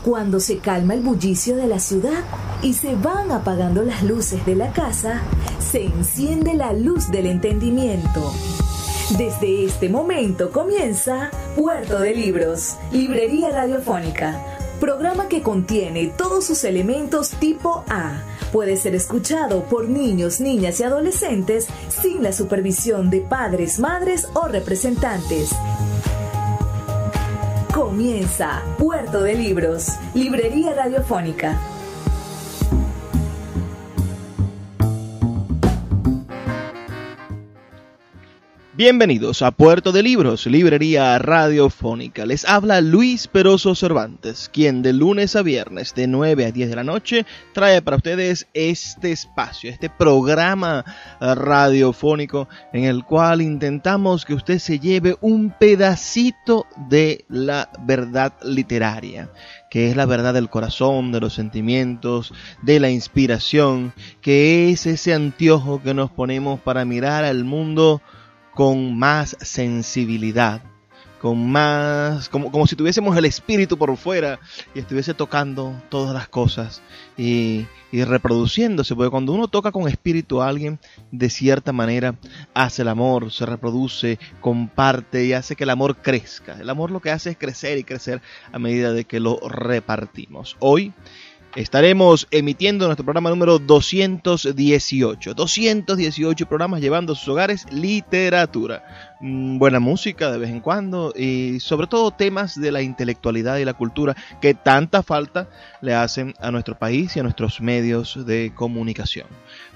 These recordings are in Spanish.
Cuando se calma el bullicio de la ciudad y se van apagando las luces de la casa, se enciende la luz del entendimiento. Desde este momento comienza Puerto de Libros, Librería Radiofónica, programa que contiene todos sus elementos tipo A. Puede ser escuchado por niños, niñas y adolescentes sin la supervisión de padres, madres o representantes. Comienza Puerto de Libros, Librería Radiofónica. Bienvenidos a Puerto de Libros, Librería Radiofónica. Les habla Luis Peroso Cervantes, quien de lunes a viernes de 9 a 10 de la noche trae para ustedes este espacio, este programa radiofónico en el cual intentamos que usted se lleve un pedacito de la verdad literaria, que es la verdad del corazón, de los sentimientos, de la inspiración, que es ese anteojo que nos ponemos para mirar al mundo con más sensibilidad, con más, como si tuviésemos el espíritu por fuera y estuviese tocando todas las cosas y reproduciéndose, porque cuando uno toca con espíritu a alguien, de cierta manera hace el amor, se reproduce, comparte y hace que el amor crezca. El amor lo que hace es crecer y crecer a medida de que lo repartimos. Hoy estaremos emitiendo nuestro programa número 218. 218 programas llevando a sus hogares literatura, buena música de vez en cuando y sobre todo temas de la intelectualidad y la cultura que tanta falta le hacen a nuestro país y a nuestros medios de comunicación.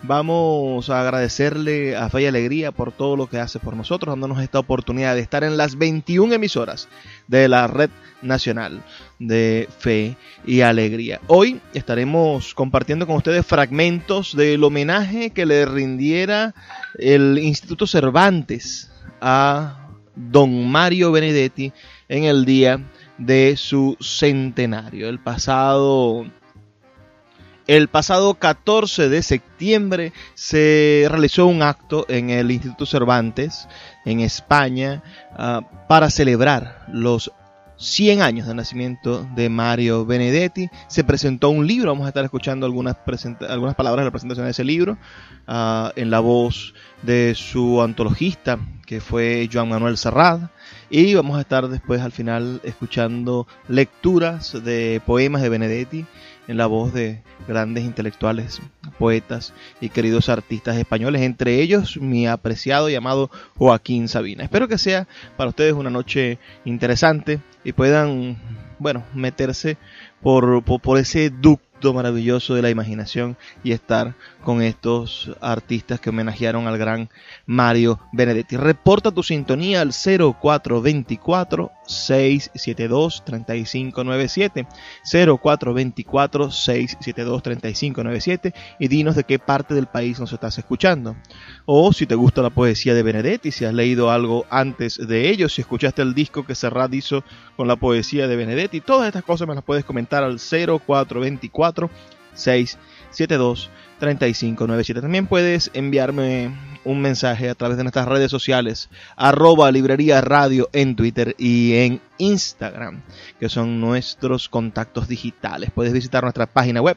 Vamos a agradecerle a Fe y Alegría por todo lo que hace por nosotros, dándonos esta oportunidad de estar en las 21 emisoras de la Red Nacional de Fe y Alegría. Hoy estaremos compartiendo con ustedes fragmentos del homenaje que le rindiera el Instituto Cervantes a don Mario Benedetti en el día de su centenario. El pasado 14 de septiembre se realizó un acto en el Instituto Cervantes en España para celebrar los 100 años de nacimiento de Mario Benedetti. Se presentó un libro, vamos a estar escuchando algunas palabras de la presentación de ese libro en la voz de su antologista, que fue Joan Manuel Serrat, y vamos a estar después al final escuchando lecturas de poemas de Benedetti en la voz de grandes intelectuales, poetas y queridos artistas españoles, entre ellos mi apreciado y amado Joaquín Sabina. Espero que sea para ustedes una noche interesante y puedan, meterse por ese ducto maravilloso de la imaginación y estar con estos artistas que homenajearon al gran Mario Benedetti. Reporta tu sintonía al 0424-672-3597, 0424-672-3597 y dinos de qué parte del país nos estás escuchando. O si te gusta la poesía de Benedetti, si has leído algo antes de ello, si escuchaste el disco que Serrat hizo con la poesía de Benedetti, todas estas cosas me las puedes comentar al 0424-672-3597. También puedes enviarme un mensaje a través de nuestras redes sociales, @librería radio en Twitter y en Instagram, que son nuestros contactos digitales. Puedes visitar nuestra página web,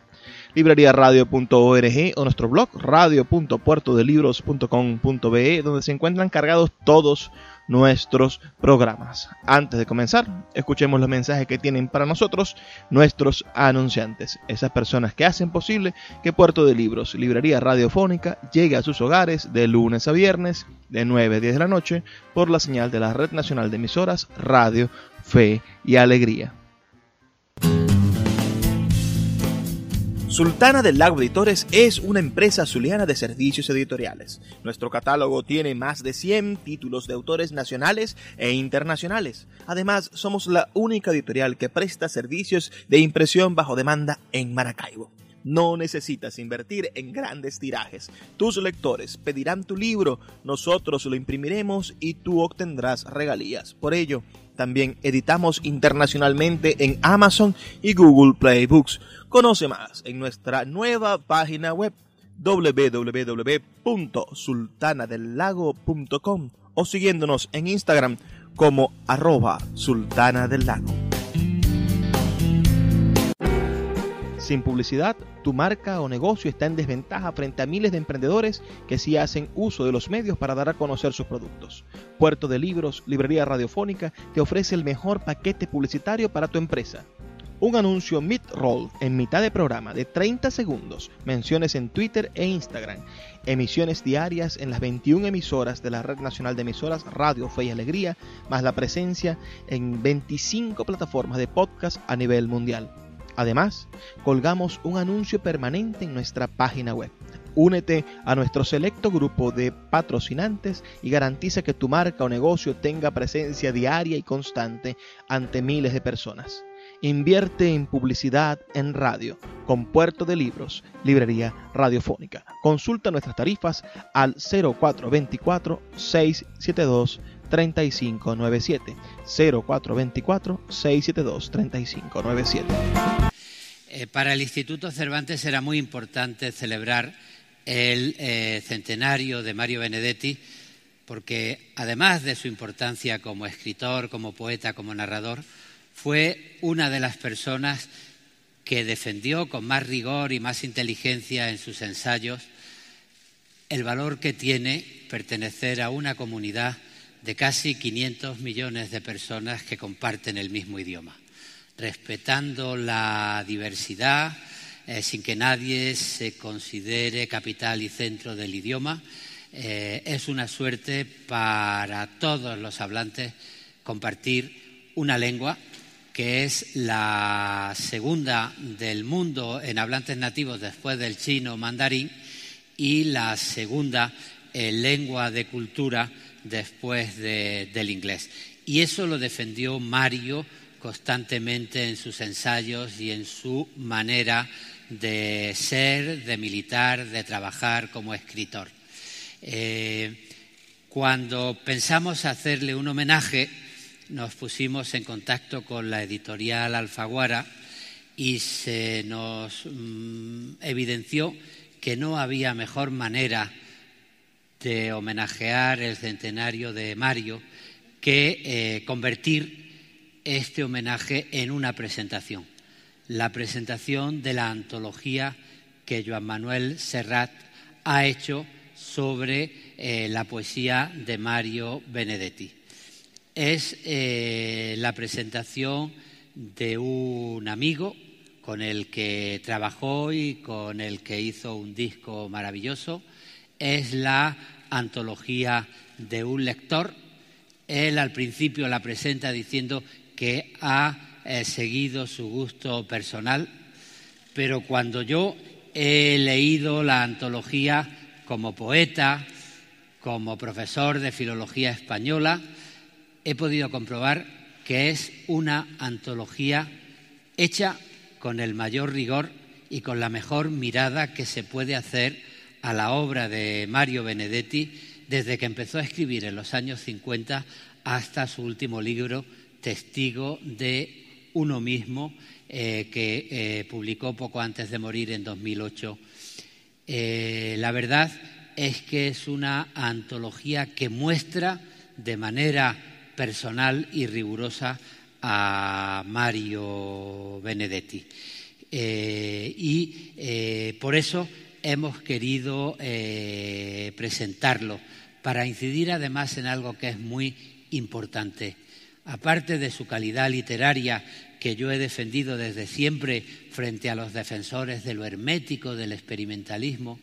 libreriaradio.org, o nuestro blog, radio.puertodelibros.com.be, donde se encuentran cargados todos nuestros programas. Antes de comenzar, escuchemos los mensajes que tienen para nosotros nuestros anunciantes, esas personas que hacen posible que Puerto de Libros, Librería Radiofónica, llegue a sus hogares de lunes a viernes de 9 a 10 de la noche por la señal de la Red Nacional de Emisoras Radio, Fe y Alegría. Sultana del Lago Editores es una empresa zuliana de servicios editoriales. Nuestro catálogo tiene más de 100 títulos de autores nacionales e internacionales. Además, somos la única editorial que presta servicios de impresión bajo demanda en Maracaibo. No necesitas invertir en grandes tirajes. Tus lectores pedirán tu libro, nosotros lo imprimiremos y tú obtendrás regalías. Por ello, también editamos internacionalmente en Amazon y Google Play Books. Conoce más en nuestra nueva página web www.sultanadelago.com o siguiéndonos en Instagram como @sultanadelago. Sin publicidad, tu marca o negocio está en desventaja frente a miles de emprendedores que sí hacen uso de los medios para dar a conocer sus productos. Puerto de Libros, Librería Radiofónica, te ofrece el mejor paquete publicitario para tu empresa. Un anuncio mid-roll en mitad de programa de 30 segundos, menciones en Twitter e Instagram, emisiones diarias en las 21 emisoras de la Red Nacional de Emisoras Radio Fe y Alegría, más la presencia en 25 plataformas de podcast a nivel mundial. Además, colgamos un anuncio permanente en nuestra página web. Únete a nuestro selecto grupo de patrocinantes y garantiza que tu marca o negocio tenga presencia diaria y constante ante miles de personas. Invierte en publicidad en radio con Puerto de Libros, Librería Radiofónica. Consulta nuestras tarifas al 0424-672-3597. 0424-672-3597. Para el Instituto Cervantes era muy importante celebrar el centenario de Mario Benedetti, porque además de su importancia como escritor, como poeta, como narrador, fue una de las personas que defendió con más rigor y más inteligencia en sus ensayos el valor que tiene pertenecer a una comunidad de casi 500 millones de personas que comparten el mismo idioma, respetando la diversidad, sin que nadie se considere capital y centro del idioma. Es una suerte para todos los hablantes compartir una lengua que es la segunda del mundo en hablantes nativos después del chino mandarín y la segunda lengua de cultura después del inglés. Y eso lo defendió Mario constantemente en sus ensayos y en su manera de ser, de militar, de trabajar como escritor. Cuando pensamos hacerle un homenaje, nos pusimos en contacto con la editorial Alfaguara y se nos evidenció que no había mejor manera de homenajear el centenario de Mario que convertir este homenaje en una presentación. La presentación de la antología que Joan Manuel Serrat ha hecho sobre la poesía de Mario Benedetti. Es la presentación de un amigo con el que trabajó y con el que hizo un disco maravilloso. Es la antología de un lector. Él al principio la presenta diciendo que ha seguido su gusto personal, pero cuando yo he leído la antología como poeta, como profesor de filología española, he podido comprobar que es una antología hecha con el mayor rigor y con la mejor mirada que se puede hacer a la obra de Mario Benedetti desde que empezó a escribir en los años 50 hasta su último libro, Testigo de uno mismo, que publicó poco antes de morir en 2008. La verdad es que es una antología que muestra de manera personal y rigurosa a Mario Benedetti. Por eso hemos querido presentarlo, para incidir además en algo que es muy importante. Aparte de su calidad literaria, que yo he defendido desde siempre frente a los defensores de lo hermético, del experimentalismo,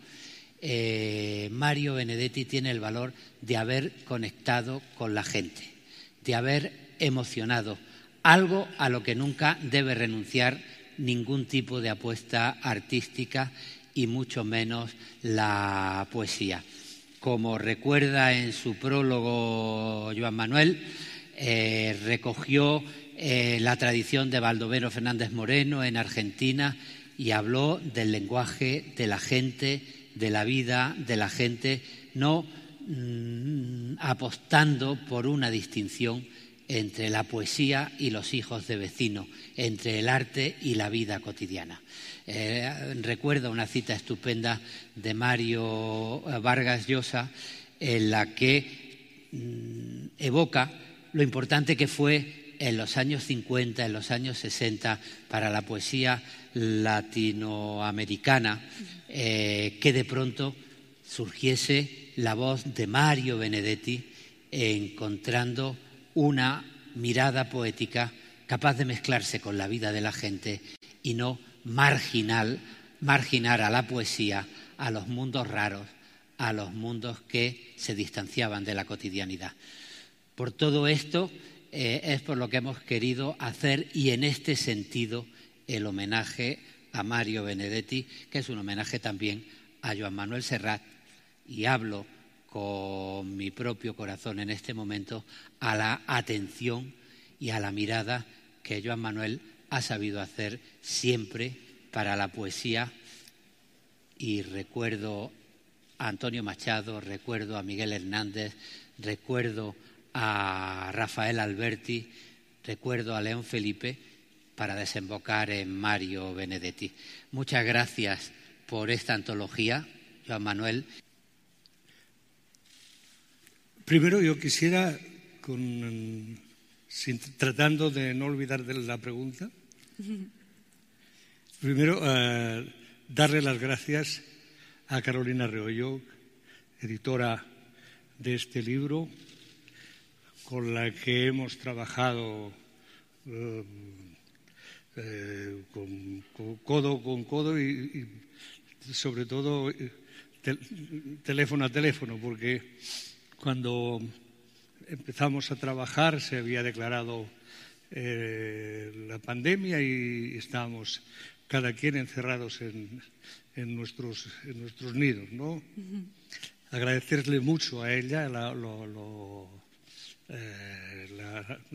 Mario Benedetti tiene el valor de haber conectado con la gente, de haber emocionado, algo a lo que nunca debe renunciar ningún tipo de apuesta artística y mucho menos la poesía. Como recuerda en su prólogo Joan Manuel, recogió la tradición de Baldomero Fernández Moreno en Argentina y habló del lenguaje de la gente, de la vida de la gente, no apostando por una distinción entre la poesía y los hijos de vecino, entre el arte y la vida cotidiana. Recuerdo una cita estupenda de Mario Vargas Llosa en la que evoca lo importante que fue en los años 50, en los años 60, para la poesía latinoamericana, que de pronto surgiese la voz de Mario Benedetti, encontrando una mirada poética capaz de mezclarse con la vida de la gente y no marginar a la poesía a los mundos raros, a los mundos que se distanciaban de la cotidianidad. Por todo esto es por lo que hemos querido hacer, y en este sentido, el homenaje a Mario Benedetti, que es un homenaje también a Joan Manuel Serrat, y hablo con mi propio corazón en este momento, a la atención y a la mirada que Joan Manuel ha sabido hacer siempre para la poesía. Y recuerdo a Antonio Machado, recuerdo a Miguel Hernández, recuerdo a Rafael Alberti, recuerdo a León Felipe, para desembocar en Mario Benedetti. Muchas gracias por esta antología, Joan Manuel. Primero yo quisiera, tratando de no olvidar de la pregunta, primero darle las gracias a Carolina Reollo, editora de este libro, con la que hemos trabajado codo con codo y sobre todo teléfono a teléfono, porque cuando empezamos a trabajar se había declarado la pandemia y estábamos cada quien encerrados en nuestros nidos, ¿no? Agradecerle mucho a ella la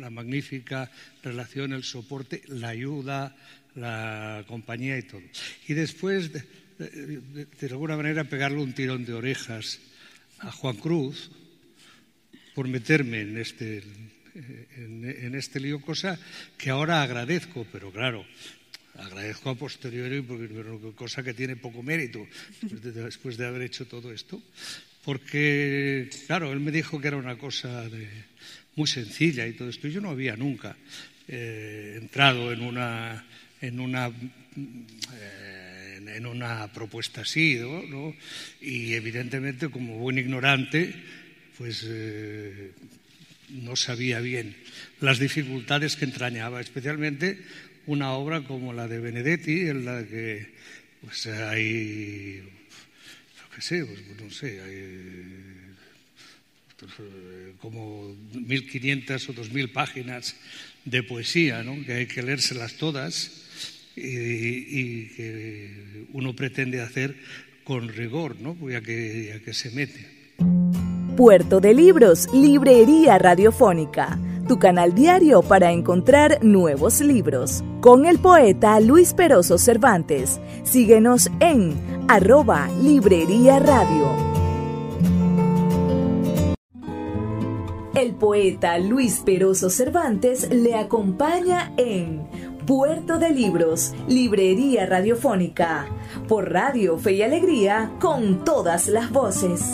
magnífica relación, el soporte, la ayuda, la compañía y todo. Y después, de alguna manera, pegarle un tirón de orejas a Juan Cruz por meterme en este lío, cosa que ahora agradezco, pero claro, agradezco a posteriori, cosa que tiene poco mérito después de haber hecho todo esto, porque, claro, él me dijo que era una cosa muy sencilla y todo esto. Yo no había nunca entrado en una propuesta así, ¿no? Y evidentemente, como buen ignorante, pues no sabía bien las dificultades que entrañaba, especialmente una obra como la de Benedetti, en la que pues hay, hay como 1.500 o 2.000 páginas de poesía, ¿no? Que hay que leérselas todas y que uno pretende hacer con rigor, ¿no? Ya que se mete. Puerto de Libros, Librería Radiofónica, tu canal diario para encontrar nuevos libros. Con el poeta Luis Peroso Cervantes. Síguenos en @Librería Radio. El poeta Luis Peroso Cervantes le acompaña en Puerto de Libros, Librería Radiofónica, por Radio Fe y Alegría, con todas las voces.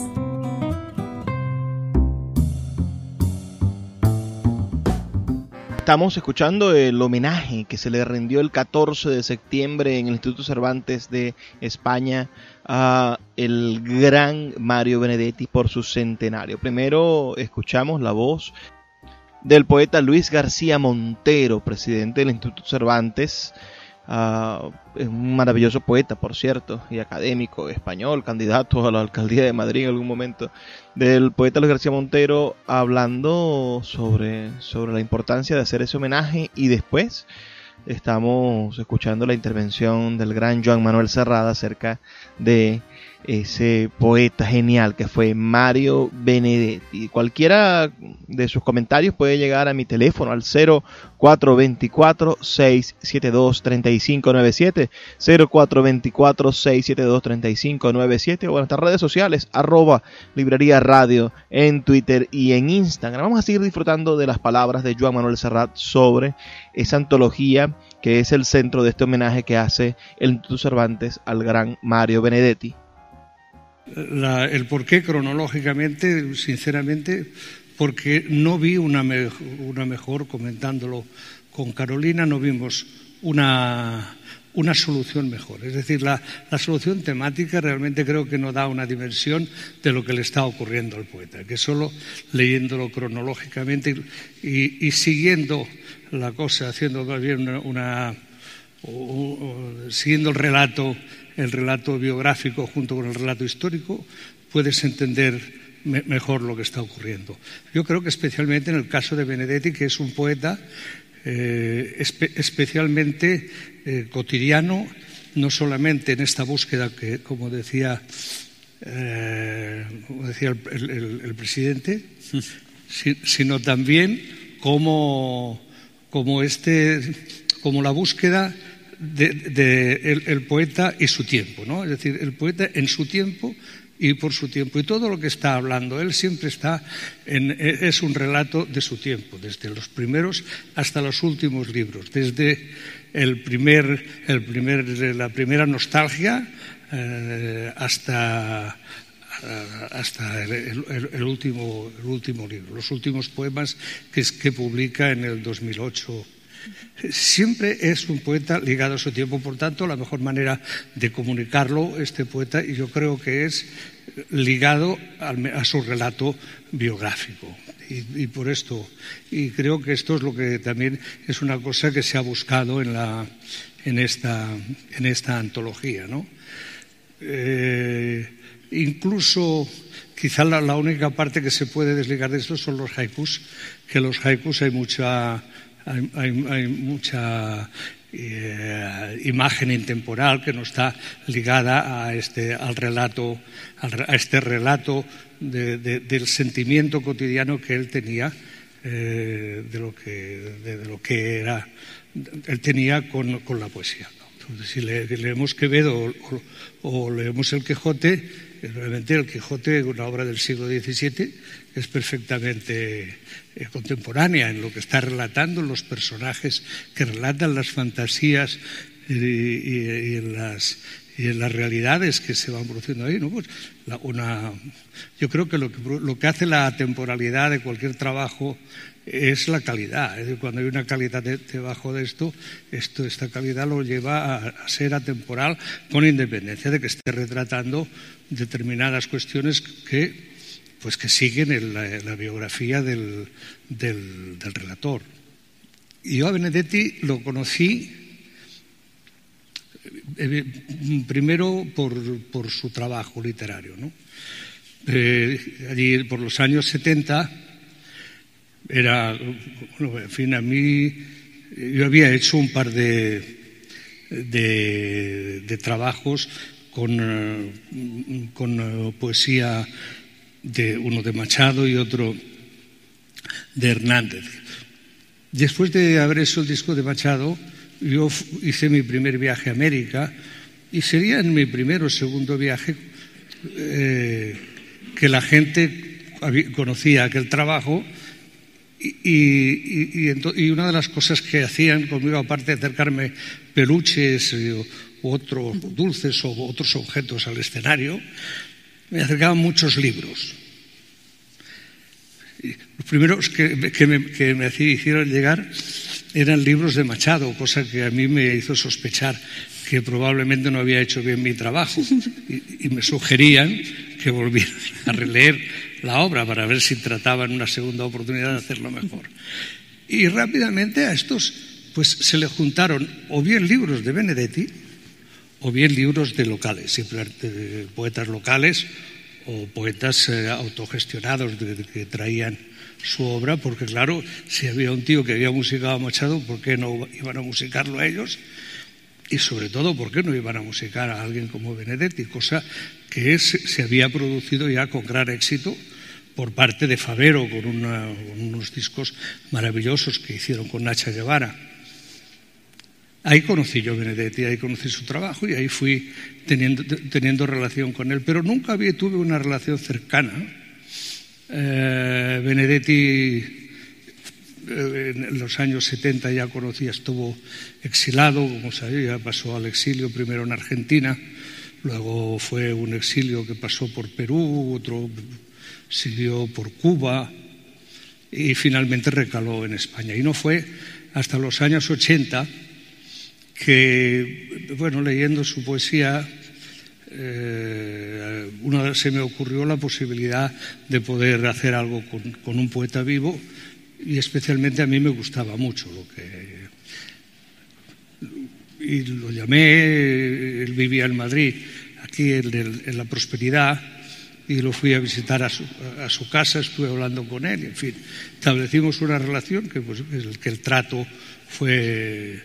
Estamos escuchando el homenaje que se le rindió el 14 de septiembre en el Instituto Cervantes de España a el gran Mario Benedetti por su centenario. Primero escuchamos la voz del poeta Luis García Montero, presidente del Instituto Cervantes, un maravilloso poeta, por cierto, y académico español, candidato a la alcaldía de Madrid en algún momento, del poeta Luis García Montero, hablando sobre la importancia de hacer ese homenaje. Y después estamos escuchando la intervención del gran Joan Manuel Serrat acerca de ese poeta genial que fue Mario Benedetti. Cualquiera de sus comentarios puede llegar a mi teléfono al 0424-672-3597, 0424-672-3597, o en nuestras redes sociales, @Librería Radio, en Twitter y en Instagram. Vamos a seguir disfrutando de las palabras de Joan Manuel Serrat sobre esa antología que es el centro de este homenaje que hace el Instituto Cervantes al gran Mario Benedetti. El porqué cronológicamente, sinceramente, porque no vi una mejor, comentándolo con Carolina, no vimos una solución mejor. Es decir, la solución temática realmente creo que no da una dimensión de lo que le está ocurriendo al poeta, que solo leyéndolo cronológicamente y siguiendo la cosa, haciendo más bien siguiendo el relato biográfico junto con el relato histórico, puedes entender mejor lo que está ocurriendo. Yo creo que especialmente en el caso de Benedetti, que es un poeta especialmente cotidiano, no solamente en esta búsqueda que, como decía el presidente, sino también como la búsqueda el poeta y su tiempo, ¿no? Es decir, el poeta en su tiempo y por su tiempo. Y todo lo que está hablando, él siempre es un relato de su tiempo, desde los primeros hasta los últimos libros, desde la primera nostalgia hasta el último libro, los últimos poemas que publica en el 2008. Siempre es un poeta ligado a su tiempo, por tanto, la mejor manera de comunicarlo, este poeta, y yo creo que es ligado a su relato biográfico. Y por esto, y creo que esto es lo que también es una cosa que se ha buscado en esta antología, ¿no? Incluso, quizá la única parte que se puede desligar de esto son los haikus, que los haikus hay mucha imagen intemporal que no está ligada a este relato del sentimiento cotidiano que él tenía, de lo que era, él tenía con la poesía. Entonces, si leemos Quevedo o leemos El Quijote, realmente El Quijote, una obra del siglo XVII, es perfectamente contemporánea en lo que está relatando, en los personajes que relatan, las fantasías y en las realidades que se van produciendo ahí, ¿no? Pues yo creo que lo que hace la temporalidad de cualquier trabajo es la calidad. Es decir, cuando hay una calidad debajo de esta calidad lo lleva a ser atemporal, con independencia de que esté retratando determinadas cuestiones que siguen la biografía del relator. Y yo a Benedetti lo conocí primero por su trabajo literario, ¿no? Allí por los años 70 yo había hecho un par de trabajos con poesía, uno de Machado y otro de Hernández. Después de haber hecho el disco de Machado, yo hice mi primer viaje a América, y sería en mi primero o segundo viaje que la gente conocía aquel trabajo, y una de las cosas que hacían conmigo, aparte de acercarme peluches u otros dulces o otros objetos al escenario, me acercaban muchos libros. Los primeros que me hicieron llegar eran libros de Machado, cosa que a mí me hizo sospechar que probablemente no había hecho bien mi trabajo, y me sugerían que volviera a releer la obra para ver si trataban una segunda oportunidad de hacerlo mejor. Y rápidamente a estos pues se le juntaron o bien libros de Benedetti o bien libros de locales, siempre de poetas locales o poetas autogestionados que traían su obra, porque claro, si había un tío que había musicado a Machado, ¿por qué no iban a musicarlo a ellos? Y sobre todo, ¿por qué no iban a musicar a alguien como Benedetti? Cosa que se había producido ya con gran éxito por parte de Favero, con unos discos maravillosos que hicieron con Nacha Guevara. Ahí conocí yo a Benedetti, ahí conocí su trabajo, y ahí fui teniendo relación con él, pero nunca tuve una relación cercana. Benedetti en los años 70 ya conocía, estuvo exilado, como sabía, pasó al exilio primero en Argentina, luego fue un exilio que pasó por Perú, otro siguió por Cuba, y finalmente recaló en España. Y no fue hasta los años 80 que, bueno, leyendo su poesía, se me ocurrió la posibilidad de poder hacer algo con un poeta vivo, y especialmente a mí me gustaba mucho y lo llamé. Él vivía en Madrid, aquí en La Prosperidad, y lo fui a visitar a su casa, estuve hablando con él, y en fin, establecimos una relación que el trato fue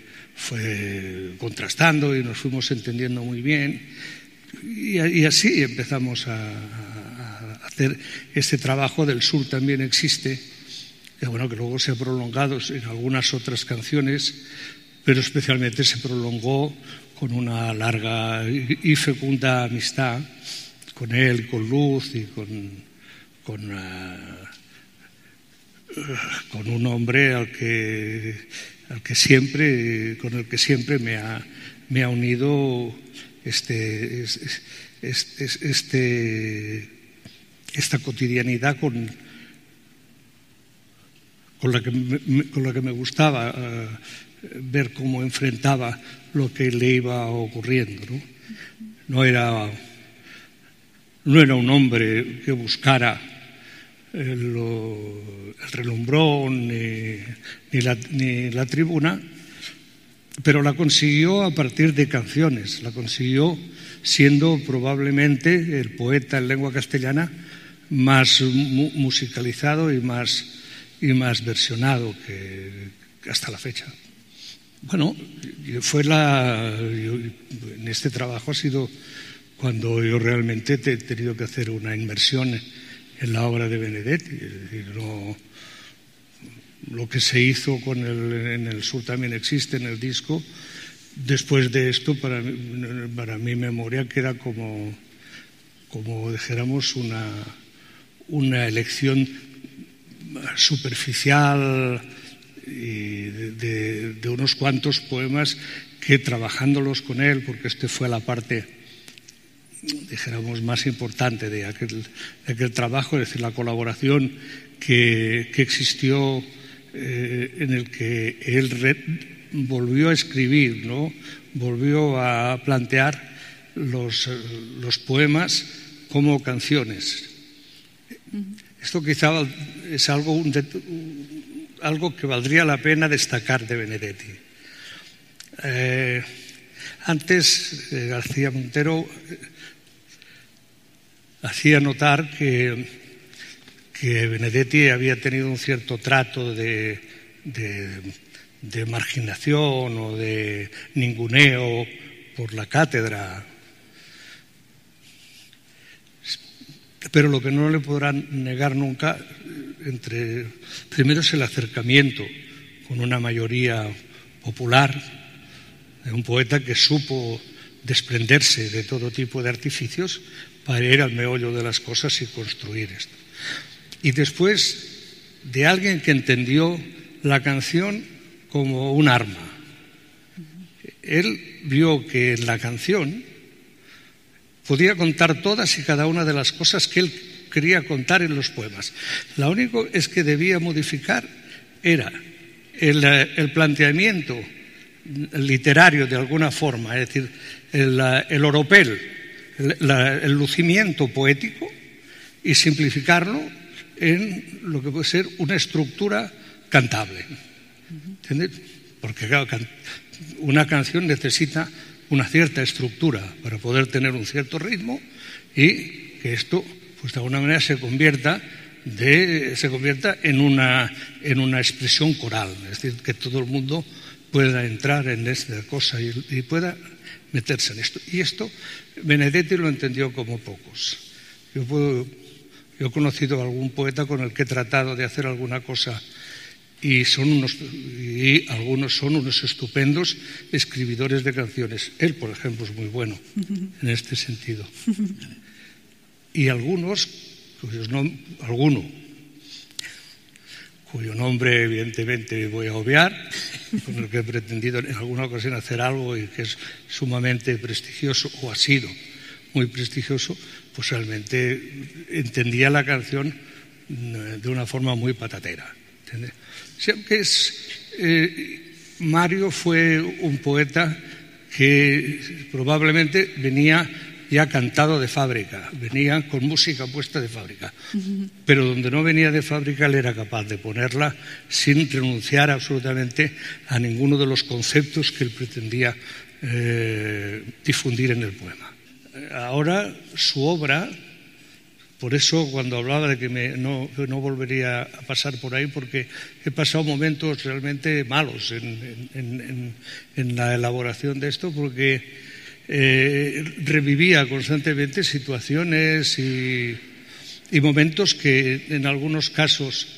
contrastando y nos fuimos entendiendo muy bien, y así empezamos a hacer este trabajo del sur también existe, que bueno, que luego se ha prolongado en algunas otras canciones, pero especialmente se prolongó con una larga y fecunda amistad con él, con Luz y con un hombre con el que siempre me ha unido esta cotidianidad con la que me gustaba ver cómo enfrentaba lo que le iba ocurriendo, ¿no? No era un hombre que buscara el relumbrón ni la tribuna, pero la consiguió a partir de canciones, la consiguió siendo probablemente el poeta en lengua castellana más musicalizado y más versionado que hasta la fecha. Bueno, en este trabajo ha sido cuando yo realmente he tenido que hacer una inmersión en la obra de Benedetti. Es decir, lo que se hizo en el sur también existe en el disco. Después de esto, para mi memoria queda como dijéramos una elección superficial de unos cuantos poemas que, trabajándolos con él, porque fue la parte, dijéramos, más importante de aquel trabajo, es decir, la colaboración que existió, en el que él volvió a escribir, ¿no? Volvió a plantear los poemas como canciones. Esto quizá es algo que valdría la pena destacar de Benedetti. Antes García Montero hacía notar que Benedetti había tenido un cierto trato de marginación o de ninguneo por la cátedra. Pero lo que no le podrán negar nunca, primero es el acercamiento con una mayoría popular, de un poeta que supo desprenderse de todo tipo de artificios para ir al meollo de las cosas y construir esto. Y después de alguien que entendió la canción como un arma. Él vio que en la canción podía contar todas y cada una de las cosas que él quería contar en los poemas. Lo único es que debía modificar era el planteamiento literario de alguna forma, es decir, el oropel, el lucimiento poético, y simplificarlo en lo que puede ser una estructura cantable. ¿Entiendes? Porque claro, una canción necesita una cierta estructura para poder tener un cierto ritmo, y que esto, pues de alguna manera, se convierta en una expresión coral, es decir, que todo el mundo pueda entrar en esta cosa y pueda meterse en esto. Y esto Benedetti lo entendió como pocos. Yo he conocido a algún poeta con el que he tratado de hacer alguna cosa y algunos son unos estupendos escribidores de canciones. Él, por ejemplo, es muy bueno en este sentido. Y algunos, cuyo nombre evidentemente voy a obviar, con el que he pretendido en alguna ocasión hacer algo y que es sumamente prestigioso, o ha sido muy prestigioso, pues realmente entendía la canción de una forma muy patatera. ¿Entiendes? Mario fue un poeta que probablemente venía ya cantado de fábrica, venía con música puesta de fábrica, pero donde no venía de fábrica él era capaz de ponerla sin renunciar absolutamente a ninguno de los conceptos que él pretendía difundir en el poema. Ahora su obra, por eso cuando hablaba de que no volvería a pasar por ahí, porque he pasado momentos realmente malos en la elaboración de esto, porque revivía constantemente situaciones y momentos que en algunos casos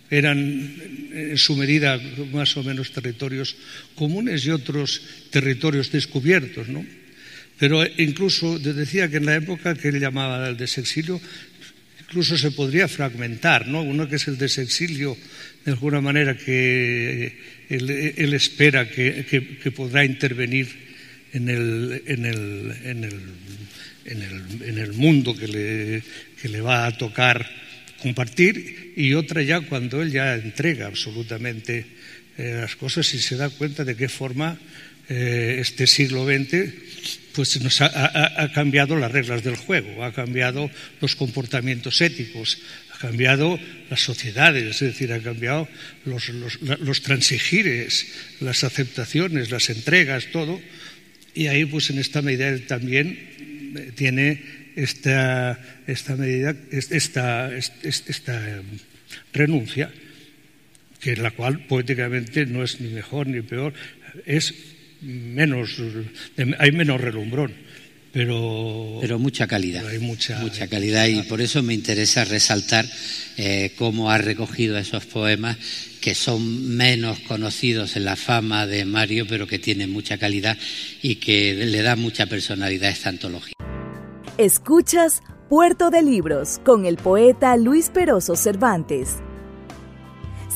eran en su medida más o menos territorios comunes y otros territorios descubiertos, ¿no? Pero incluso decía que en la época que él llamaba el desexilio, incluso se podría fragmentar, ¿no? Uno que es el desexilio, de alguna manera que él espera que podrá intervenir en el mundo que le va a tocar compartir, y otra ya cuando él ya entrega absolutamente las cosas y se da cuenta de qué forma este siglo XX pues nos ha cambiado las reglas del juego, ha cambiado los comportamientos éticos, ha cambiado las sociedades, es decir, ha cambiado los transigires, las aceptaciones, las entregas, todo. Y ahí, pues en esta medida él también tiene esta renuncia, que la cual poéticamente no es ni mejor ni peor, es hay menos relumbrón, pero mucha calidad, hay mucha calidad, y por eso me interesa resaltar cómo ha recogido esos poemas que son menos conocidos en la fama de Mario, pero que tienen mucha calidad y que le da mucha personalidad a esta antología. Escuchas Puerto de Libros con el poeta Luis Peroso Cervantes.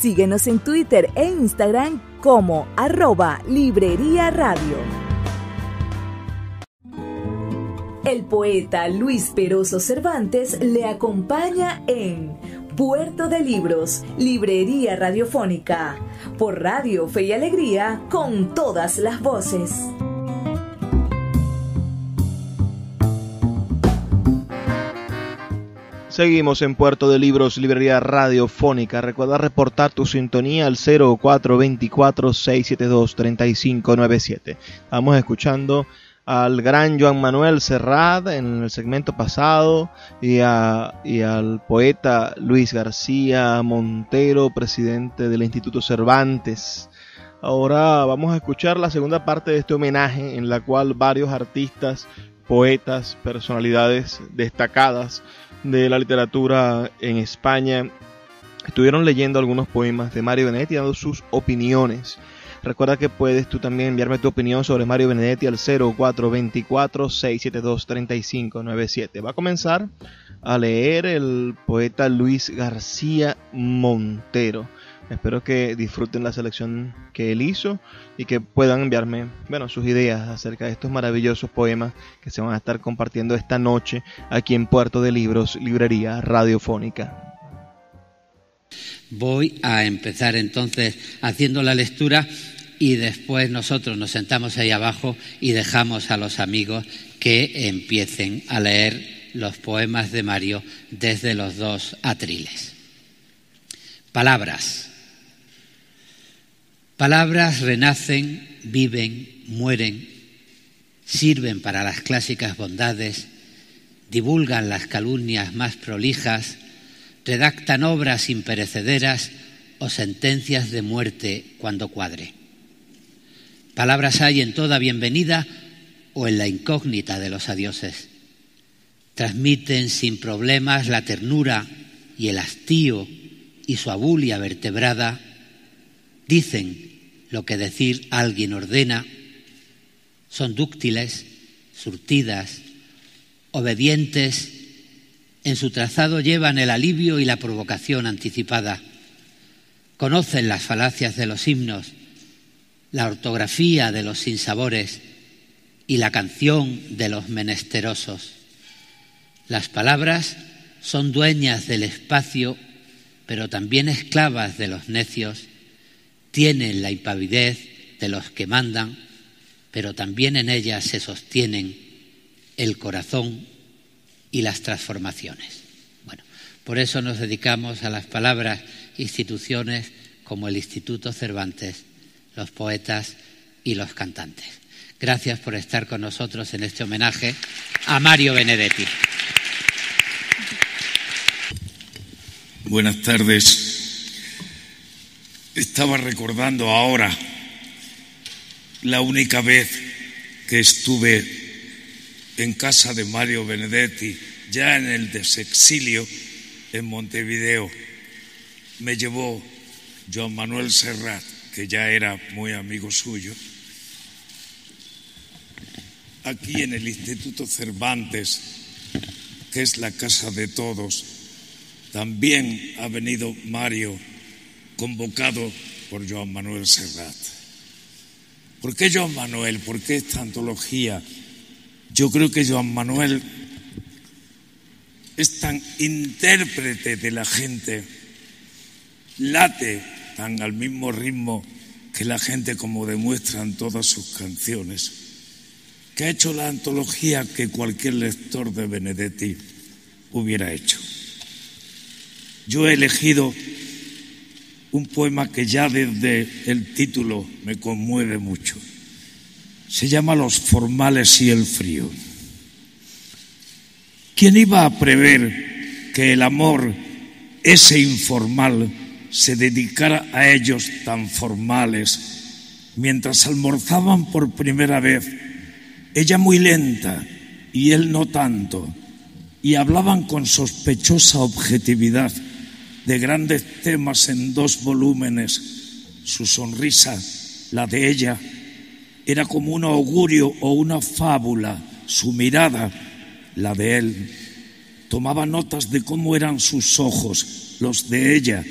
Síguenos en Twitter e Instagram como @Librería Radio. El poeta Luis Peroso Cervantes le acompaña en Puerto de Libros, Librería Radiofónica, por Radio Fe y Alegría, con todas las voces. Seguimos en Puerto de Libros, Librería Radiofónica. Recuerda reportar tu sintonía al 0424-672-3597. Estamos escuchando al gran Joan Manuel Serrat en el segmento pasado y al poeta Luis García Montero, presidente del Instituto Cervantes. Ahora vamos a escuchar la segunda parte de este homenaje, en la cual varios artistas, poetas, personalidades destacadas de la literatura en España estuvieron leyendo algunos poemas de Mario Benedetti, dando sus opiniones. Recuerda que puedes tú también enviarme tu opinión sobre Mario Benedetti al 0424-672-3597. Va a comenzar a leer el poeta Luis García Montero. Espero que disfruten la selección que él hizo y que puedan enviarme, sus ideas acerca de estos maravillosos poemas que se van a estar compartiendo esta noche aquí en Puerto de Libros, Librería Radiofónica. Voy a empezar entonces haciendo la lectura y después nosotros nos sentamos ahí abajo y dejamos a los amigos que empiecen a leer los poemas de Mario desde los dos atriles. Palabras. Palabras renacen, viven, mueren, sirven para las clásicas bondades, divulgan las calumnias más prolijas, redactan obras imperecederas o sentencias de muerte cuando cuadre. Palabras hay en toda bienvenida o en la incógnita de los adioses. Transmiten sin problemas la ternura y el hastío y su abulia vertebrada. Dicen lo que decir alguien ordena, son dúctiles, surtidas, obedientes, en su trazado llevan el alivio y la provocación anticipada, conocen las falacias de los himnos, la ortografía de los sinsabores y la canción de los menesterosos. Las palabras son dueñas del espacio, pero también esclavas de los necios, tienen la impavidez de los que mandan, pero también en ellas se sostienen el corazón y las transformaciones. Bueno, por eso nos dedicamos a las palabras, instituciones como el Instituto Cervantes, los poetas y los cantantes. Gracias por estar con nosotros en este homenaje a Mario Benedetti. Buenas tardes. Estaba recordando ahora la única vez que estuve en casa de Mario Benedetti, ya en el desexilio en Montevideo. Me llevó Joan Manuel Serrat, que ya era muy amigo suyo. Aquí en el Instituto Cervantes, que es la casa de todos, también ha venido Mario, convocado por Joan Manuel Serrat. ¿Por qué Joan Manuel? ¿Por qué esta antología? Yo creo que Joan Manuel es tan intérprete de la gente, late tan al mismo ritmo que la gente, como demuestran todas sus canciones, que ha hecho la antología que cualquier lector de Benedetti hubiera hecho. Yo he elegido un poema que ya desde el título me conmueve mucho. Se llama Los formales y el frío. ¿Quién iba a prever que el amor, ese informal, se dedicara a ellos tan formales, mientras almorzaban por primera vez, ella muy lenta y él no tanto, y hablaban con sospechosa objetividad de grandes temas en 2 volúmenes? Su sonrisa, la de ella, era como un augurio o una fábula. Su mirada, la de él, tomaba notas de cómo eran sus ojos, los de ella,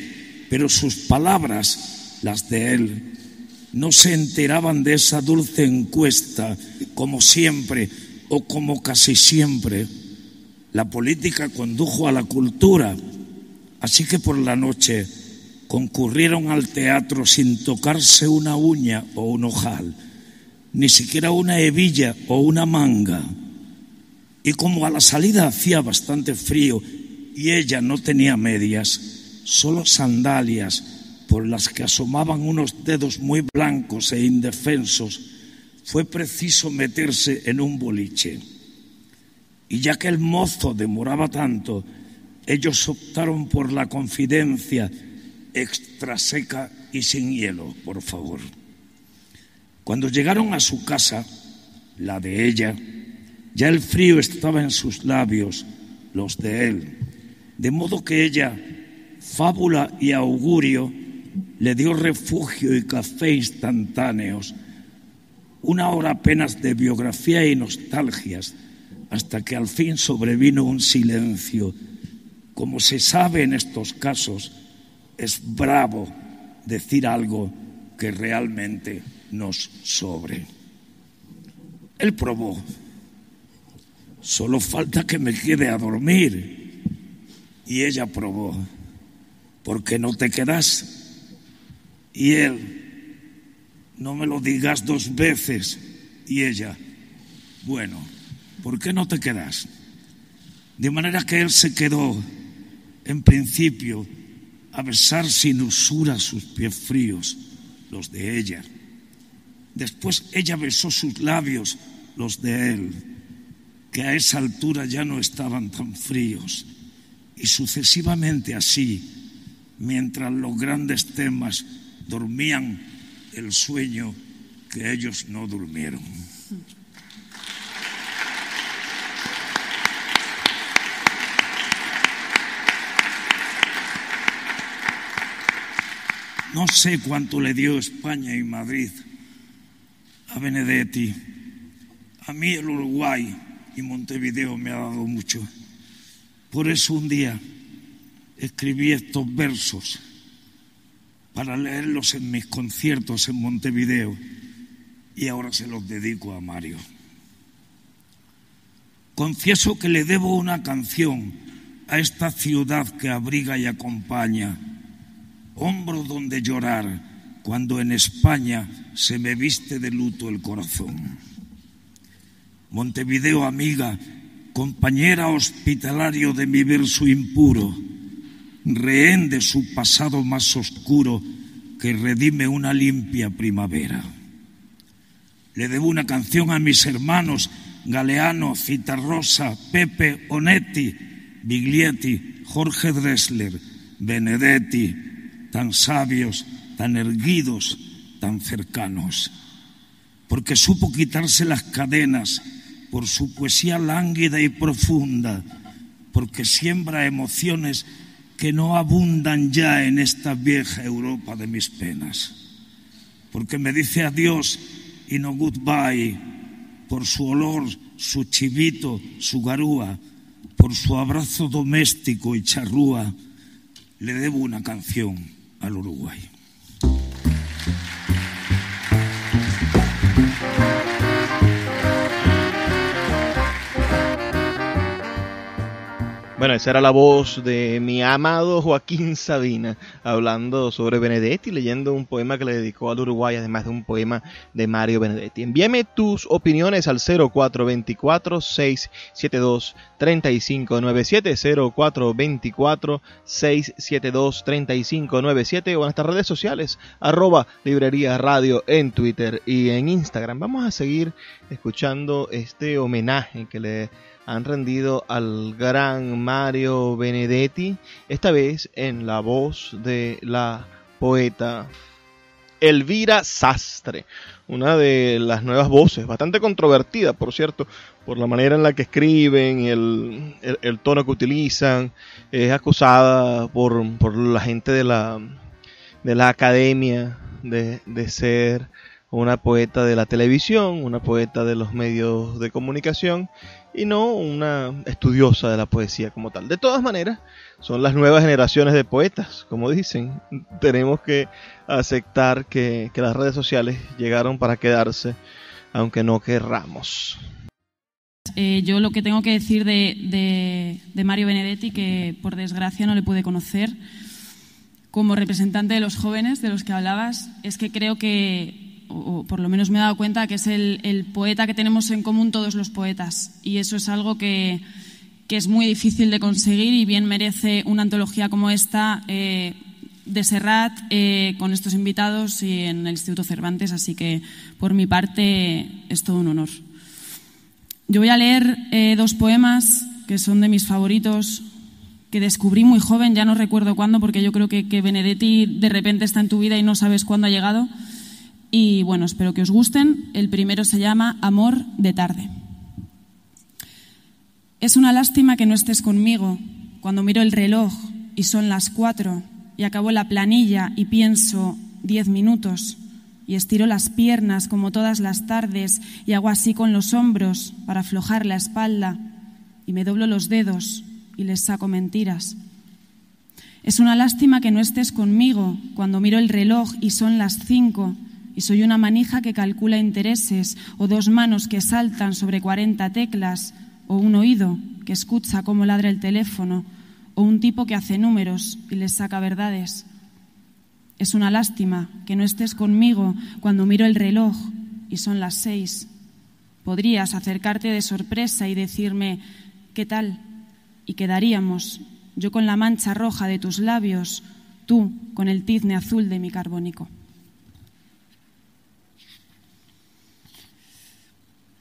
pero sus palabras, las de él, no se enteraban de esa dulce encuesta, como siempre o como casi siempre. La política condujo a la cultura, así que por la noche concurrieron al teatro sin tocarse una uña o un ojal, ni siquiera una hebilla o una manga. Y como a la salida hacía bastante frío y ella no tenía medias, solo sandalias por las que asomaban unos dedos muy blancos e indefensos, fue preciso meterse en un boliche. Y ya que el mozo demoraba tanto, ellos optaron por la confidencia extra seca y sin hielo, por favor. Cuando llegaron a su casa, la de ella, ya el frío estaba en sus labios, los de él, de modo que ella, fábula y augurio, le dio refugio y café instantáneos, 1 hora apenas de biografía y nostalgias, hasta que al fin sobrevino un silencio. Como se sabe en estos casos, es bravo decir algo que realmente nos sobre. Él probó. Solo falta que me quede a dormir. Y ella probó. ¿Por qué no te quedas? Y él, no me lo digas 2 veces. Y ella, bueno, ¿por qué no te quedas? De manera que él se quedó, en principio, a besar sin usura sus pies fríos, los de ella. Después ella besó sus labios, los de él, que a esa altura ya no estaban tan fríos. Y sucesivamente así, mientras los grandes temas dormían el sueño que ellos no durmieron. No sé cuánto le dio España y Madrid a Benedetti. A mí el Uruguay y Montevideo me ha dado mucho. Por eso un día escribí estos versos para leerlos en mis conciertos en Montevideo y ahora se los dedico a Mario. confieso que le debo una canción a esta ciudad que abriga y acompaña, hombro donde llorar cuando en España se me viste de luto el corazón. Montevideo, amiga, compañera hospitalario de mi verso impuro, rehén de su pasado más oscuro que redime una limpia primavera. Le debo una canción a mis hermanos Galeano, Citarrosa, Pepe, Onetti, Biglietti, Jorge Drexler, Benedetti, tan sabios, tan erguidos, tan cercanos, porque supo quitarse las cadenas por su poesía lánguida y profunda, porque siembra emociones que no abundan ya en esta vieja Europa de mis penas, porque me dice adiós y no goodbye, por su olor, su chivito, su garúa, por su abrazo doméstico y charrúa, le debo una canción al Uruguay. Bueno, esa era la voz de mi amado Joaquín Sabina, hablando sobre Benedetti, leyendo un poema que le dedicó al Uruguay, además de un poema de Mario Benedetti. Envíame tus opiniones al 0424-672-3597, 0424-672-3597 o en nuestras redes sociales, @Librería Radio en Twitter y en Instagram. Vamos a seguir escuchando este homenaje que le han rendido al gran Mario Benedetti, esta vez en la voz de la poeta Elvira Sastre, una de las nuevas voces, bastante controvertida, por cierto, por la manera en la que escriben, el tono que utilizan. Es acusada por la gente de la academia de ser una poeta de la televisión, una poeta de los medios de comunicación y no una estudiosa de la poesía como tal. De todas maneras, son las nuevas generaciones de poetas, como dicen. Tenemos que aceptar que las redes sociales llegaron para quedarse, aunque no querramos. Yo lo que tengo que decir de Mario Benedetti, que por desgracia no le pude conocer, como representante de los jóvenes de los que hablabas, es que creo que, o por lo menos me he dado cuenta, que es el poeta que tenemos en común todos los poetas, y eso es algo que es muy difícil de conseguir y bien merece una antología como esta de Serrat, con estos invitados y en el Instituto Cervantes, así que por mi parte es todo un honor. Yo voy a leer dos poemas que son de mis favoritos, que descubrí muy joven, ya no recuerdo cuándo, porque yo creo que Benedetti de repente está en tu vida y no sabes cuándo ha llegado. Y bueno, espero que os gusten. El primero se llama Amor de tarde. Es una lástima que no estés conmigo cuando miro el reloj y son las 4 y acabo la planilla y pienso 10 minutos y estiro las piernas como todas las tardes y hago así con los hombros para aflojar la espalda y me doblo los dedos y les saco mentiras. Es una lástima que no estés conmigo cuando miro el reloj y son las 5 y soy una manija que calcula intereses, o dos manos que saltan sobre 40 teclas, o un oído que escucha cómo ladra el teléfono, o un tipo que hace números y les saca verdades. Es una lástima que no estés conmigo cuando miro el reloj y son las 6. Podrías acercarte de sorpresa y decirme ¿qué tal? Y quedaríamos, yo con la mancha roja de tus labios, tú con el tizne azul de mi carbónico.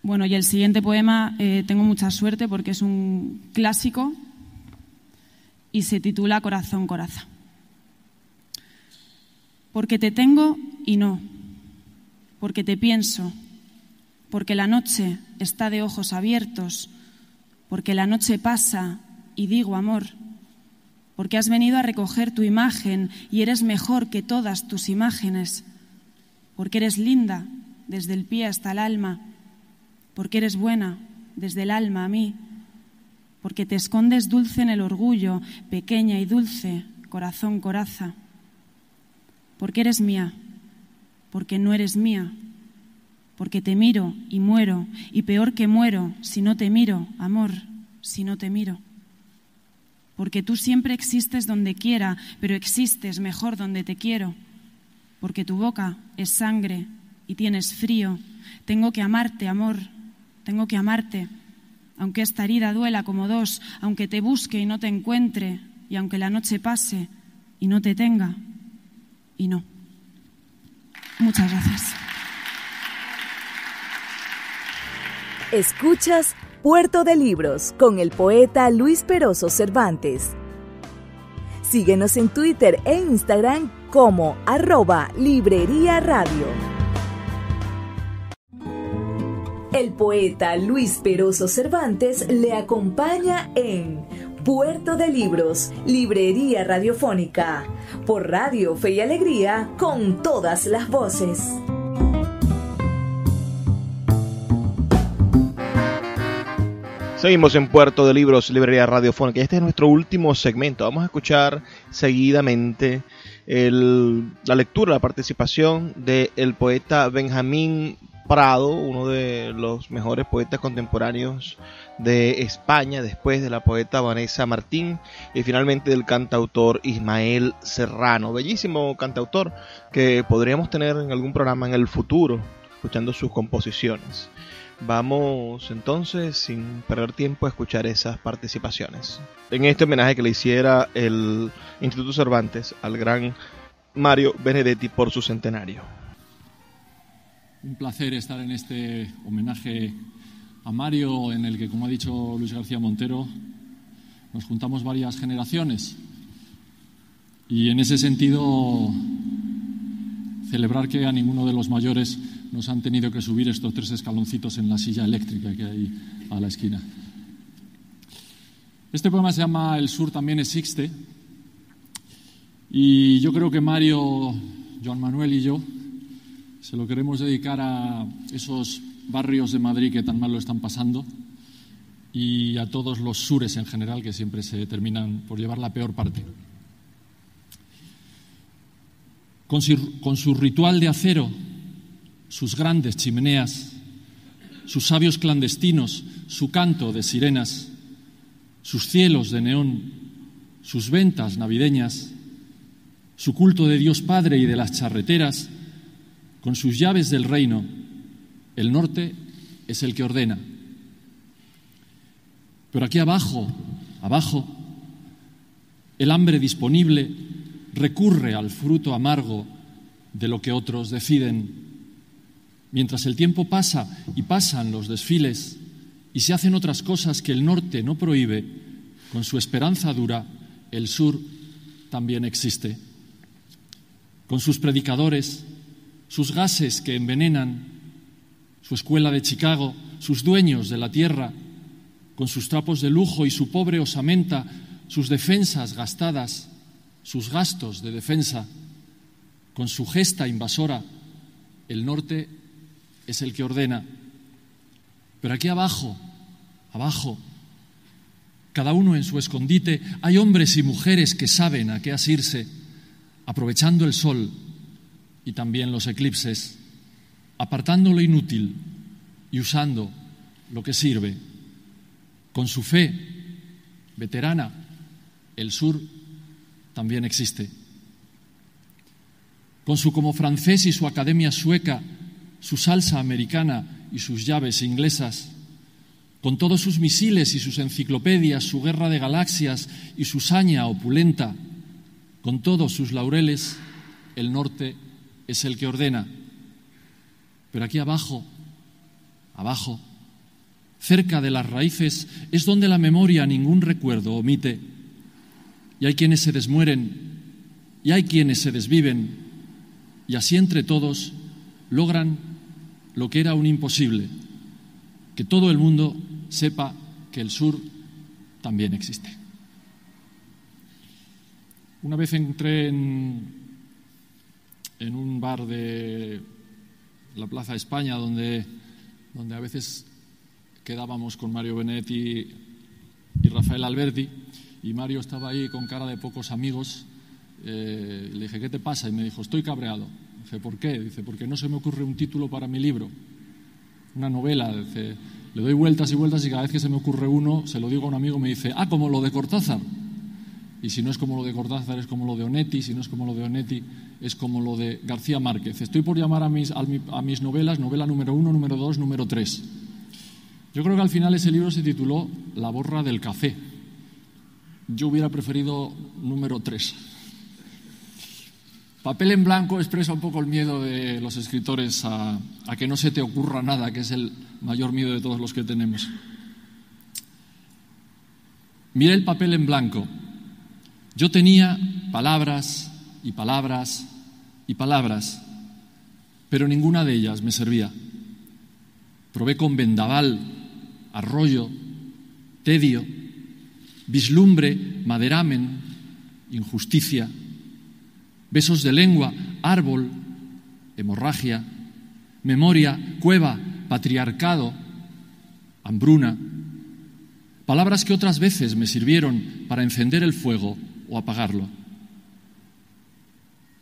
Bueno, y el siguiente poema tengo mucha suerte porque es un clásico y se titula Corazón, coraza. Porque te tengo y no, porque te pienso, porque la noche está de ojos abiertos, porque la noche pasa y digo amor, porque has venido a recoger tu imagen y eres mejor que todas tus imágenes, porque eres linda desde el pie hasta el alma, porque eres buena desde el alma a mí, porque te escondes dulce en el orgullo, pequeña y dulce, corazón, coraza, porque eres mía, porque no eres mía, porque te miro y muero, y peor que muero si no te miro, amor, si no te miro. Porque tú siempre existes donde quiera, pero existes mejor donde te quiero. Porque tu boca es sangre y tienes frío. Tengo que amarte, amor, tengo que amarte. Aunque esta herida duela como dos, aunque te busque y no te encuentre, y aunque la noche pase y no te tenga, y no. Muchas gracias. Escuchas Puerto de Libros con el poeta Luis Peroso Cervantes. Síguenos en Twitter e Instagram como @Librería Radio. El poeta Luis Peroso Cervantes le acompaña en Puerto de Libros, Librería Radiofónica, por Radio Fe y Alegría, con todas las voces. Seguimos en Puerto de Libros, Librería Radiofónica. Este es nuestro último segmento. Vamos a escuchar seguidamente la lectura, la participación del poeta Benjamín Prado, uno de los mejores poetas contemporáneos de España, después de la poeta Vanessa Martín y finalmente del cantautor Ismael Serrano. Bellísimo cantautor que podríamos tener en algún programa en el futuro, escuchando sus composiciones. Vamos entonces, sin perder tiempo, a escuchar esas participaciones. En este homenaje que le hiciera el Instituto Cervantes al gran Mario Benedetti por su centenario. Un placer estar en este homenaje a Mario, en el que, como ha dicho Luis García Montero, nos juntamos varias generaciones. Y en ese sentido, celebrar que a ninguno de los mayores nos han tenido que subir estos 3 escaloncitos en la silla eléctrica que hay a la esquina. Este poema se llama El sur también existe, y yo creo que Mario, Joan Manuel y yo se lo queremos dedicar a esos barrios de Madrid que tan mal lo están pasando y a todos los sures en general, que siempre se terminan por llevar la peor parte. Con su ritual de acero, sus grandes chimeneas, sus sabios clandestinos, su canto de sirenas, sus cielos de neón, sus ventas navideñas, su culto de Dios Padre y de las charreteras, con sus llaves del reino, el norte es el que ordena. Pero aquí abajo, el hambre disponible recurre al fruto amargo de lo que otros deciden. Mientras el tiempo pasa y pasan los desfiles y se hacen otras cosas que el norte no prohíbe, con su esperanza dura, el sur también existe. Con sus predicadores, sus gases que envenenan, su escuela de Chicago, sus dueños de la tierra, con sus trapos de lujo y su pobre osamenta, sus defensas gastadas, sus gastos de defensa, con su gesta invasora, el norte es el que ordena. Pero aquí abajo, cada uno en su escondite, hay hombres y mujeres que saben a qué asirse, aprovechando el sol y también los eclipses, apartando lo inútil y usando lo que sirve. Con su fe veterana, el sur también existe. Con su como francés y su academia sueca, su salsa americana y sus llaves inglesas, con todos sus misiles y sus enciclopedias, su guerra de galaxias y su saña opulenta, con todos sus laureles, el norte es el que ordena. Pero aquí abajo, cerca de las raíces, es donde la memoria ningún recuerdo omite. Y hay quienes se desmueren, y hay quienes se desviven, y así entre todos logran lo que era un imposible, que todo el mundo sepa que el sur también existe. Una vez entré en un bar de la Plaza España donde a veces quedábamos con Mario Benedetti y Rafael Alberti, y Mario estaba ahí con cara de pocos amigos. Le dije, ¿qué te pasa? Y me dijo, estoy cabreado. Dije, ¿por qué? Dice, porque no se me ocurre un título para mi libro. una novela. Dice, le doy vueltas y vueltas y cada vez que se me ocurre uno, se lo digo a un amigo, me dice, como lo de Cortázar. Y si no es como lo de Cortázar, es como lo de Onetti. Si no es como lo de Onetti, es como lo de García Márquez. Estoy por llamar a mis novelas, novela número 1, número 2, número 3. Yo creo que al final ese libro se tituló La borra del café. Yo hubiera preferido número 3. Papel en blanco expresa un poco el miedo de los escritores a que no se te ocurra nada, que es el mayor miedo de todos los que tenemos. Mira el papel en blanco. Yo tenía palabras y palabras y palabras, pero ninguna de ellas me servía. Probé con vendaval, arroyo, tedio, vislumbre, maderamen, injusticia, besos de lengua, árbol, hemorragia, memoria, cueva, patriarcado, hambruna, palabras que otras veces me sirvieron para encender el fuego o apagarlo.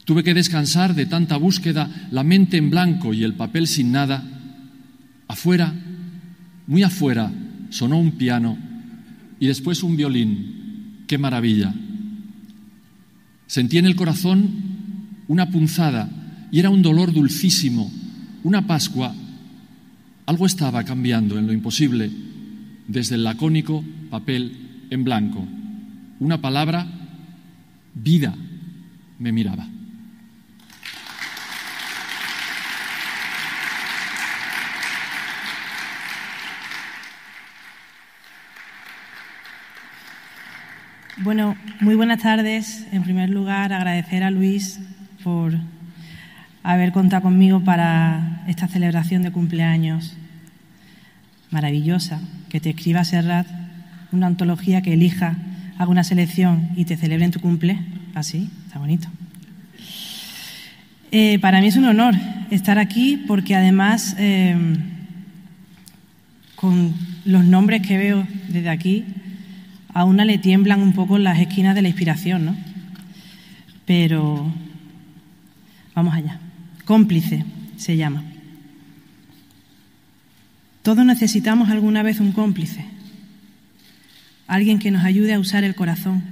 Tuve que descansar de tanta búsqueda, la mente en blanco y el papel sin nada. Afuera, muy afuera, sonó un piano y después un violín. ¡Qué maravilla! Sentí en el corazón una punzada y era un dolor dulcísimo, una Pascua. Algo estaba cambiando en lo imposible desde el lacónico papel en blanco. Una palabra, vida, me miraba. Bueno, muy buenas tardes. En primer lugar, agradecer a Luis por haber contado conmigo para esta celebración de cumpleaños maravillosa, que te escriba Serrat una antología que elija, haga una selección y te celebre en tu cumple. Así, está bonito. Para mí es un honor estar aquí porque además con los nombres que veo desde aquí a una le tiemblan un poco las esquinas de la inspiración, ¿no? Pero vamos allá. Cómplice se llama. Todos necesitamos alguna vez un cómplice, alguien que nos ayude a usar el corazón,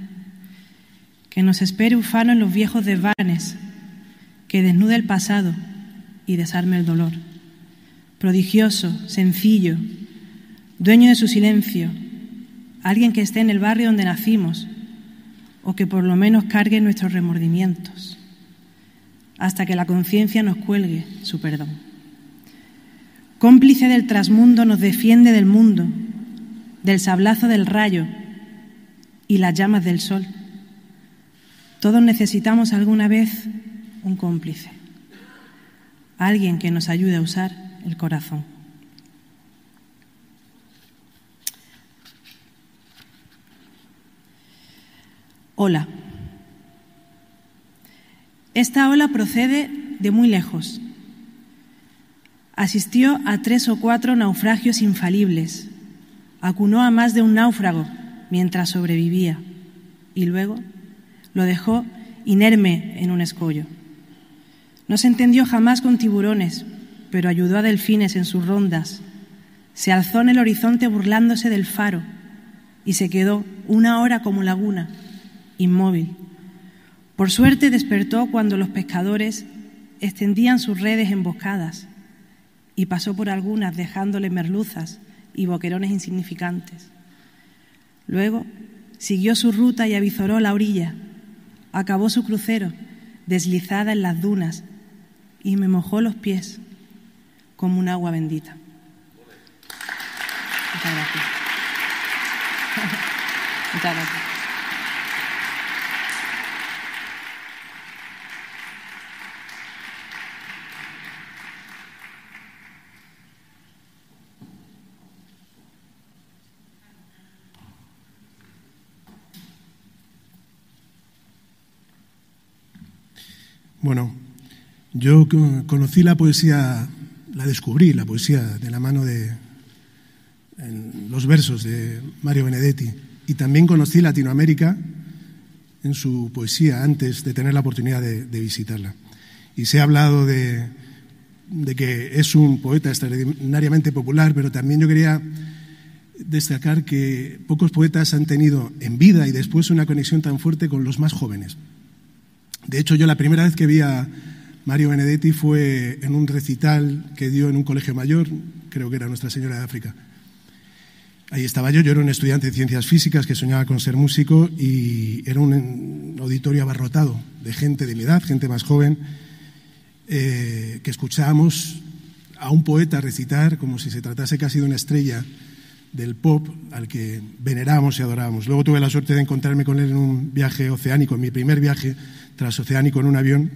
que nos espere ufano en los viejos desvanes, que desnude el pasado y desarme el dolor. Prodigioso, sencillo, dueño de su silencio, alguien que esté en el barrio donde nacimos o que por lo menos cargue nuestros remordimientos hasta que la conciencia nos cuelgue su perdón. Cómplice del trasmundo nos defiende del mundo, del sablazo del rayo y las llamas del sol. Todos necesitamos alguna vez un cómplice, alguien que nos ayude a usar el corazón. Ola. Esta ola procede de muy lejos. Asistió a 3 o 4 naufragios infalibles, acunó a más de un náufrago mientras sobrevivía y luego lo dejó inerme en un escollo. No se entendió jamás con tiburones, pero ayudó a delfines en sus rondas. Se alzó en el horizonte burlándose del faro y se quedó 1 hora como laguna, inmóvil. Por suerte despertó cuando los pescadores extendían sus redes emboscadas y pasó por algunas dejándole merluzas y boquerones insignificantes. Luego siguió su ruta y avizoró la orilla. Acabó su crucero deslizada en las dunas y me mojó los pies como un agua bendita. Muchas gracias. Muchas gracias. Bueno, yo conocí la poesía, la descubrí, la poesía de la mano de los versos de Mario Benedetti, y también conocí Latinoamérica en su poesía antes de tener la oportunidad de visitarla. Y se ha hablado de de que es un poeta extraordinariamente popular, pero también yo quería destacar que pocos poetas han tenido en vida y después una conexión tan fuerte con los más jóvenes. De hecho, yo la primera vez que vi a Mario Benedetti fue en un recital que dio en un colegio mayor, creo que era Nuestra Señora de África. Ahí estaba yo era un estudiante de ciencias físicas que soñaba con ser músico y era un auditorio abarrotado de gente de mi edad, gente más joven, que escuchábamos a un poeta recitar como si se tratase casi de una estrella del pop al que venerábamos y adorábamos. Luego tuve la suerte de encontrarme con él en un viaje oceánico, en mi primer viaje transoceánico en un avión,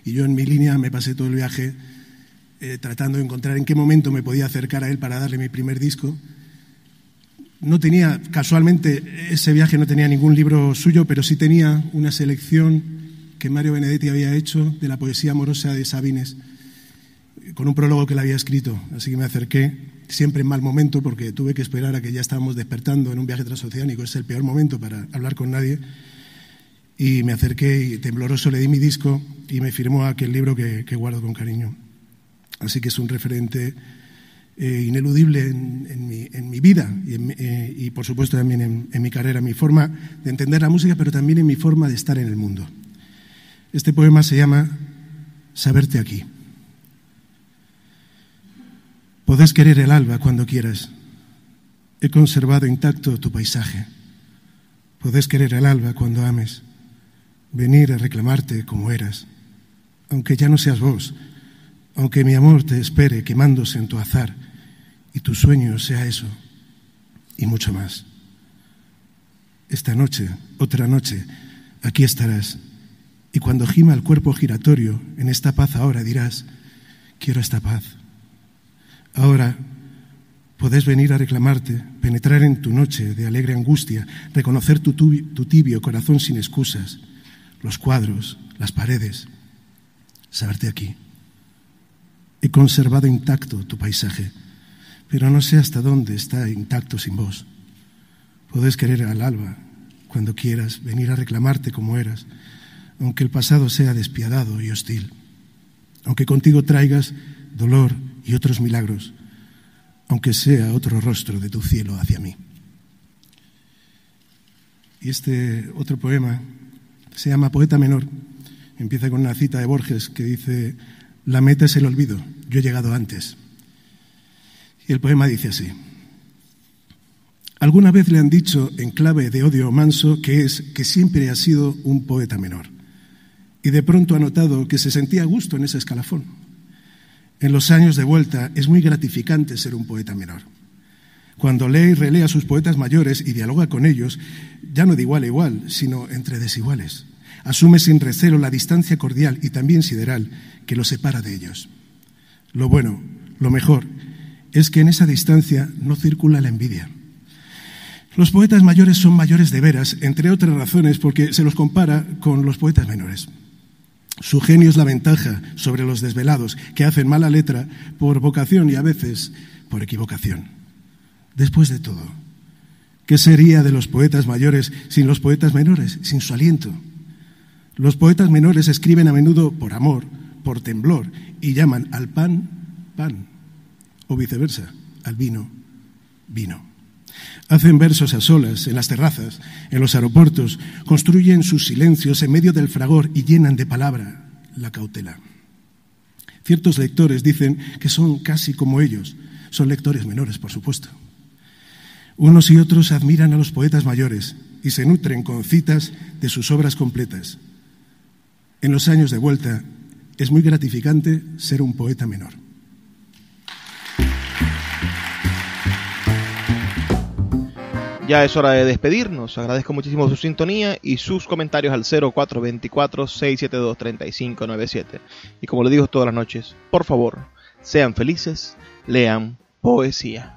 y yo en mi línea me pasé todo el viaje tratando de encontrar en qué momento me podía acercar a él para darle mi primer disco. No tenía, casualmente, ese viaje no tenía ningún libro suyo, pero sí tenía una selección que Mario Benedetti había hecho de la poesía amorosa de Sabines, con un prólogo que él había escrito. Así que me acerqué, siempre en mal momento, porque tuve que esperar a que ya estábamos despertando en un viaje transoceánico. Es el peor momento para hablar con nadie. Y me acerqué y tembloroso le di mi disco y me firmó aquel libro que guardo con cariño. Así que es un referente ineludible en mi vida y por supuesto también en mi carrera, en mi forma de entender la música, pero también en mi forma de estar en el mundo. Este poema se llama Saberte aquí. Podés querer el alba cuando quieras. He conservado intacto tu paisaje. Podés querer el alba cuando ames. Venir a reclamarte como eras. Aunque ya no seas vos, aunque mi amor te espere quemándose en tu azar y tu sueño sea eso y mucho más. Esta noche, otra noche, aquí estarás y cuando gima el cuerpo giratorio en esta paz ahora dirás, quiero esta paz. Ahora podés venir a reclamarte, penetrar en tu noche de alegre angustia, reconocer tu tibio corazón sin excusas, los cuadros, las paredes, saberte aquí. He conservado intacto tu paisaje, pero no sé hasta dónde está intacto sin vos. Podés querer al alba cuando quieras, venir a reclamarte como eras, aunque el pasado sea despiadado y hostil, aunque contigo traigas dolor y otros milagros, aunque sea otro rostro de tu cielo hacia mí. Y este otro poema se llama Poeta Menor. Empieza con una cita de Borges que dice: la meta es el olvido, yo he llegado antes. Y el poema dice así: alguna vez le han dicho en clave de odio manso que siempre ha sido un poeta menor. Y de pronto ha notado que se sentía a gusto en ese escalafón. En los años de vuelta es muy gratificante ser un poeta menor. Cuando lee y relee a sus poetas mayores y dialoga con ellos, ya no de igual a igual, sino entre desiguales. Asume sin recelo la distancia cordial y también sideral que los separa de ellos. Lo bueno, lo mejor, es que en esa distancia no circula la envidia. Los poetas mayores son mayores de veras, entre otras razones porque se los compara con los poetas menores. Su genio es la ventaja sobre los desvelados, que hacen mala letra por vocación y a veces por equivocación. Después de todo, ¿qué sería de los poetas mayores sin los poetas menores, sin su aliento? Los poetas menores escriben a menudo por amor, por temblor, y llaman al pan, pan, o viceversa, al vino, vino. Hacen versos a solas, en las terrazas, en los aeropuertos, construyen sus silencios en medio del fragor y llenan de palabra la cautela. Ciertos lectores dicen que son casi como ellos, son lectores menores, por supuesto. Unos y otros admiran a los poetas mayores y se nutren con citas de sus obras completas. En los años de vuelta es muy gratificante ser un poeta menor. Ya es hora de despedirnos. Agradezco muchísimo su sintonía y sus comentarios al 0424-672-3597. Y como le digo todas las noches, por favor, sean felices, lean poesía.